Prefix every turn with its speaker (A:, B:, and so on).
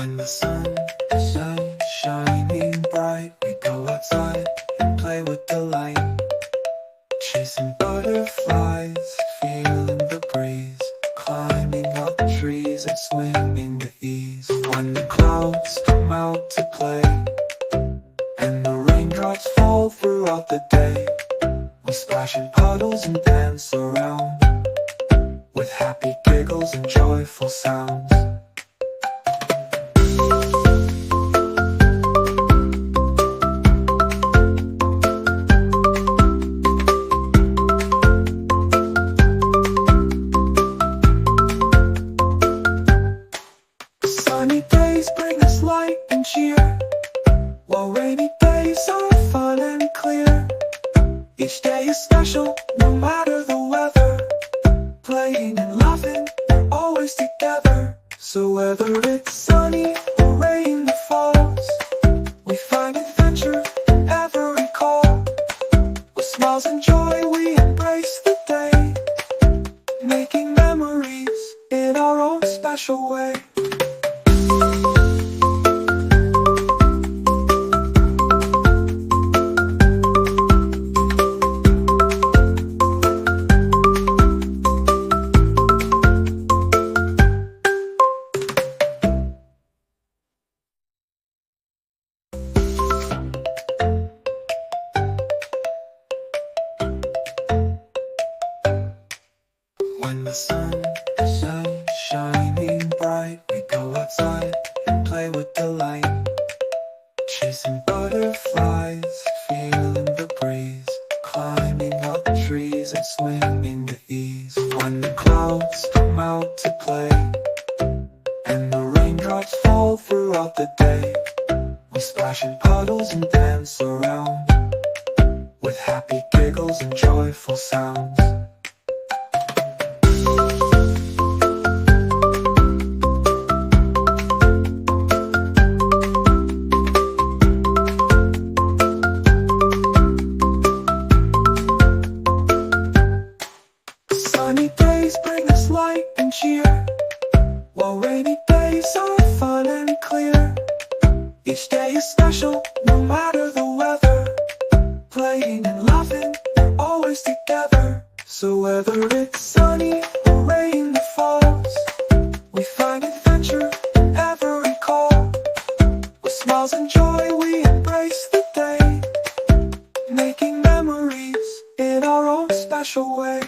A: When the sun is out shining bright, we go outside and play with delight, chasing butterflies, feeling the breeze, climbing up trees and swimming with ease. When the clouds come out to play and the raindrops fall throughout the day, we splash in puddles and dance around with happy giggles and joyful sounds. Sunny days bring us light and cheer, while rainy days are fun and clear. Each day is special, no matter the weather, playing and laughing, we're always together. So whether it's sunny or rain that falls, we find adventure in every call. With smiles and joy we embrace the day, making memories in our own special way. When the sun is out shining bright, we go outside and play with delight, chasing butterflies, feeling the breeze, climbing up trees and swimming with ease. When the clouds come out to play and the raindrops fall throughout the day, we splash in puddles and dance around with happy giggles and joyful sounds. Sunny days bring us light and cheer, while rainy days are fun and clear. Each day is special, no matter the weather, playing and laughing, we're always together. So whether it's sunny or rain that falls, we find adventure in every call. With smiles and joy we embrace the day, making memories in our own special way.